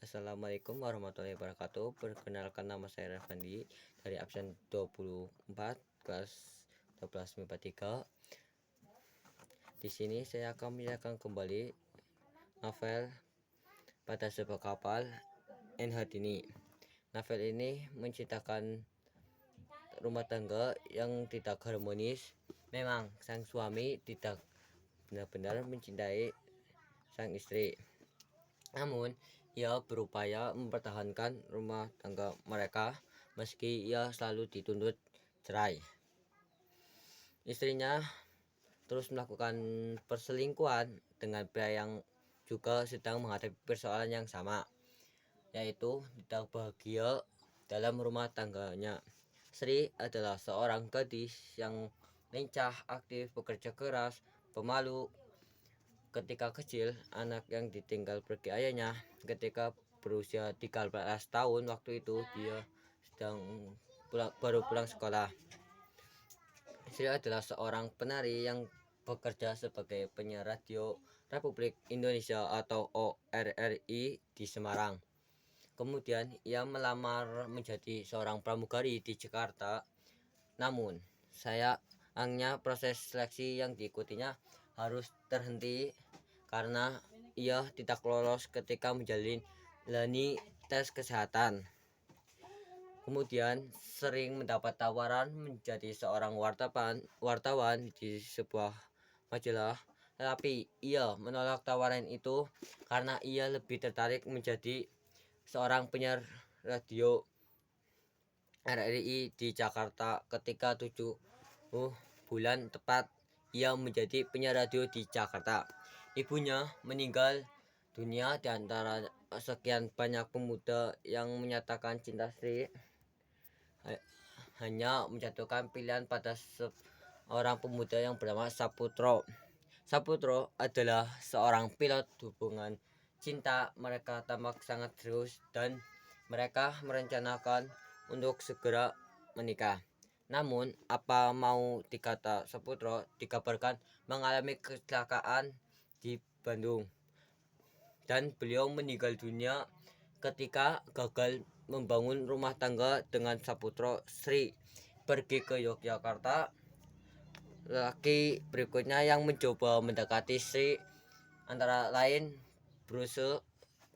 Assalamualaikum warahmatullahi wabarakatuh. Perkenalkan, nama saya Rafandi dari absen 24 kelas 12 MIPA 3. Di sini saya akan menyampaikan kembali novel Pada Sebuah Kapal NH Dini. Novel ini menceritakan rumah tangga yang tidak harmonis. Memang sang suami tidak benar-benar mencintai sang istri, namun ia berupaya mempertahankan rumah tangga mereka meski ia selalu dituntut cerai. Istrinya terus melakukan perselingkuhan dengan pria yang juga sedang menghadapi persoalan yang sama, yaitu tidak bahagia dalam rumah tangganya. Sri adalah seorang gadis yang lincah, aktif, bekerja keras, pemalu. Ketika kecil, anak yang ditinggal pergi ayahnya ketika berusia 13 tahun. Waktu itu dia baru pulang sekolah. Sri adalah seorang penari yang bekerja sebagai penyiar radio Republik Indonesia atau ORRI di Semarang. Kemudian ia melamar menjadi seorang pramugari di Jakarta. Namun sayangnya proses seleksi yang diikutinya harus terhenti karena ia tidak lolos ketika menjalani tes kesehatan. Kemudian sering mendapat tawaran menjadi seorang wartawan di sebuah majalah, tetapi ia menolak tawaran itu karena ia lebih tertarik menjadi seorang penyiar radio RRI di Jakarta. Ketika 7 bulan tepat ia menjadi penyiar radio di Jakarta, ibunya meninggal dunia. Di antara sekian banyak pemuda yang menyatakan cinta, Sri hanya menjatuhkan pilihan pada seorang pemuda yang bernama Saputro. Saputro adalah seorang pilot hubungan cinta. Mereka tampak sangat serius dan mereka merencanakan untuk segera menikah. Namun apa mau dikata, Saputro dikabarkan mengalami kecelakaan di Bandung dan beliau meninggal dunia ketika gagal membangun rumah tangga dengan Saputro. Sri pergi ke Yogyakarta. Laki berikutnya yang mencoba mendekati Sri antara lain Bruce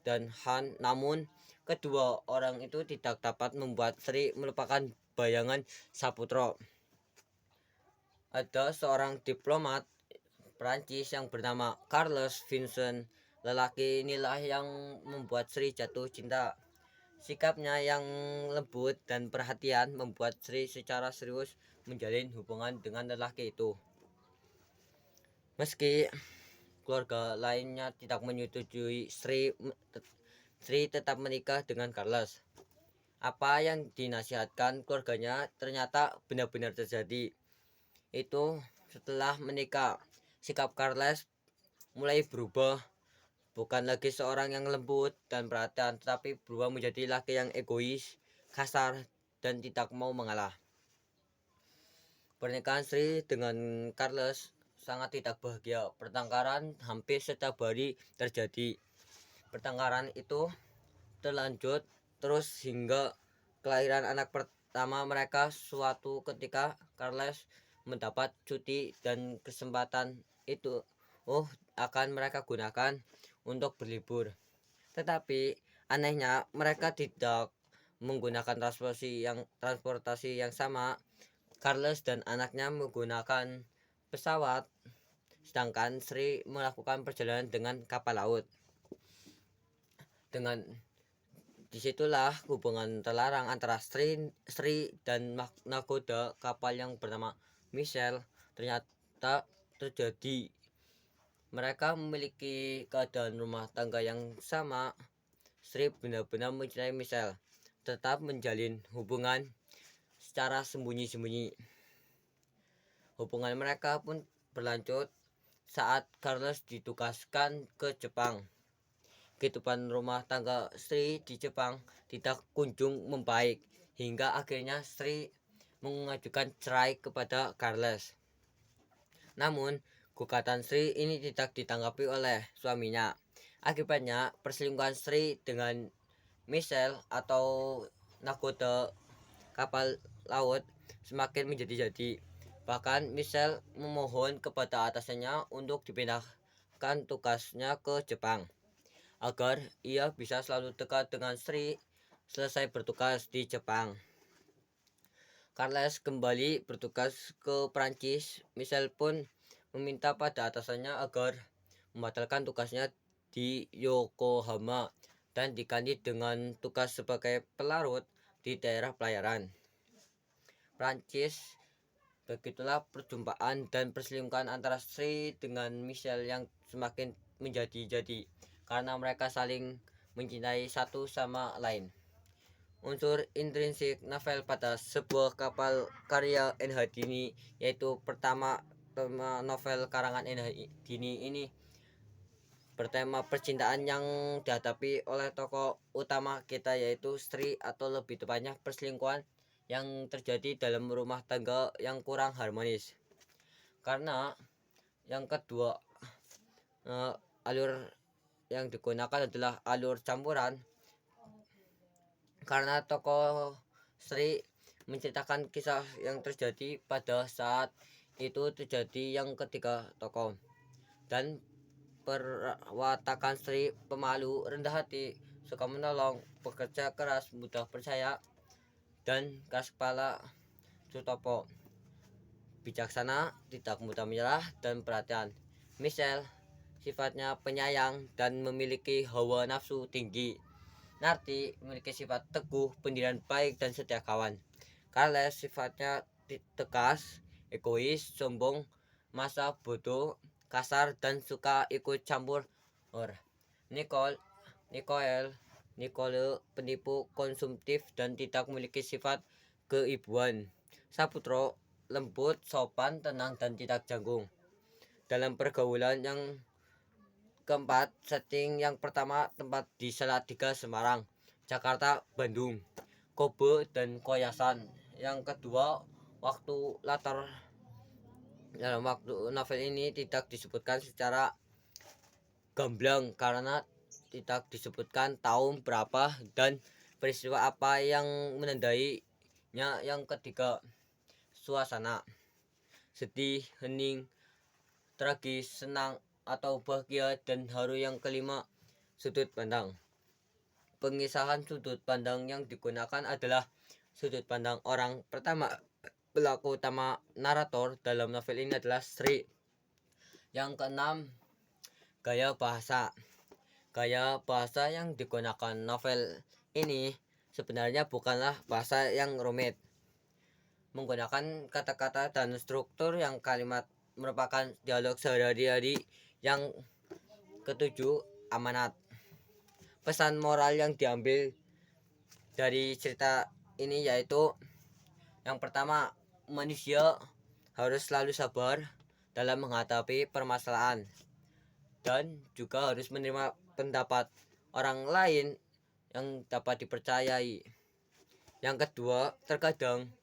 dan Han, namun kedua orang itu tidak dapat membuat Sri melupakan bayangan Saputro. Ada seorang diplomat Prancis yang bernama Carles Vincent. Lelaki inilah yang membuat Sri jatuh cinta. Sikapnya yang lembut dan perhatian membuat Sri secara serius menjalin hubungan dengan lelaki itu. Meski keluarga lainnya tidak menyetujui, Sri tetap menikah dengan Carles. Apa yang dinasihatkan keluarganya ternyata benar-benar terjadi. Itu setelah menikah, sikap Carles mulai berubah. Bukan lagi seorang yang lembut dan perhatian, tetapi berubah menjadi laki yang egois, kasar, dan tidak mau mengalah. Pernikahan Sri dengan Carles sangat tidak bahagia. Pertengkaran hampir setiap hari terjadi. Pertengkaran itu terlanjut terus hingga kelahiran anak pertama mereka. Suatu ketika Carles mendapat cuti dan kesempatan itu akan mereka gunakan untuk berlibur. Tetapi anehnya mereka tidak menggunakan transportasi yang sama. Carles dan anaknya menggunakan pesawat, sedangkan Sri melakukan perjalanan dengan kapal laut. Dengan disitulah hubungan terlarang antara Sri dan nakoda kapal yang bernama Michelle ternyata terjadi. Mereka memiliki keadaan rumah tangga yang sama. Sri benar-benar mencintai Michelle, tetap menjalin hubungan secara sembunyi-sembunyi. Hubungan mereka pun berlanjut saat Carles ditugaskan ke Jepang. Kehidupan rumah tangga Sri di Jepang tidak kunjung membaik hingga akhirnya Sri mengajukan cerai kepada Carles. Namun gugatan Sri ini tidak ditanggapi oleh suaminya. Akibatnya perselingkuhan Sri dengan Michelle atau nakoda kapal laut semakin menjadi-jadi. Bahkan Michelle memohon kepada atasannya untuk dipindahkan tugasnya ke Jepang agar ia bisa selalu dekat dengan Sri selesai bertugas di Jepang. Carles kembali bertugas ke Prancis. Michelle pun meminta pada atasannya agar membatalkan tugasnya di Yokohama dan diganti dengan tugas sebagai pelarut di daerah pelayaran Prancis. Begitulah perjumpaan dan perselingkuhan antara Sri dengan Michelle yang semakin menjadi-jadi karena mereka saling mencintai satu sama lain. Unsur intrinsik novel pada sebuah kapal karya N.H. Dini, yaitu pertama novel karangan N.H. Dini ini bertema percintaan yang dihadapi oleh tokoh utama kita, yaitu Sri, atau lebih tepatnya perselingkuhan yang terjadi dalam rumah tangga yang kurang harmonis. Karena yang kedua, alur yang digunakan adalah alur campuran, karena tokoh Sri menceritakan kisah yang terjadi pada saat itu terjadi yang ketiga tokoh, dan perwatakan Sri pemalu, rendah hati, suka menolong, bekerja keras, mudah percaya, dan keras kepala Sutopo, bijaksana, tidak mudah menyerah, dan perhatian. Michelle sifatnya penyayang dan memiliki hawa nafsu tinggi. Narti memiliki sifat teguh, pendirian baik, dan setia kawan. Carles sifatnya tegas, egois, sombong, masa bodoh, kasar, dan suka ikut campur. Nicole penipu, konsumtif, dan tidak memiliki sifat keibuan. Saputro lembut, sopan, tenang, dan tidak canggung. Dalam pergaulan yang keempat, setting yang pertama tempat di Salatiga, Semarang, Jakarta, Bandung, Kobe, dan Koyasan. Yang kedua, dalam waktu novel ini tidak disebutkan secara gamblang karena tidak disebutkan tahun berapa dan peristiwa apa yang menandainya. Yang ketiga, suasana sedih, hening, tragis, senang, atau bahagia, dan haru. Yang kelima, sudut pandang. Pengisahan sudut pandang yang digunakan adalah sudut pandang orang pertama. Pelaku utama narator dalam novel ini adalah Sri. Yang keenam, gaya bahasa. Gaya bahasa yang digunakan novel ini sebenarnya bukanlah bahasa yang rumit, menggunakan kata-kata dan struktur yang kalimat merupakan dialog sehari-hari. Yang ketujuh, amanat. Pesan moral yang diambil dari cerita ini yaitu yang pertama, manusia harus selalu sabar dalam menghadapi permasalahan dan juga harus menerima pendapat orang lain yang dapat dipercayai. Yang kedua, terkadang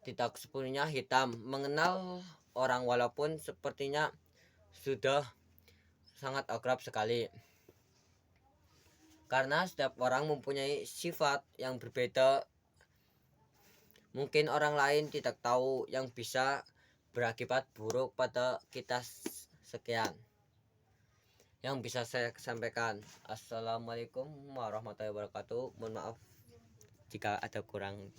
tidak sepenuhnya hitam. Mengenal orang walaupun sepertinya sudah sangat akrab sekali, karena setiap orang mempunyai sifat yang berbeda. Mungkin orang lain tidak tahu yang bisa berakibat buruk pada kita. Sekian yang bisa saya sampaikan. Assalamualaikum warahmatullahi wabarakatuh. Mohon maaf jika ada kurang.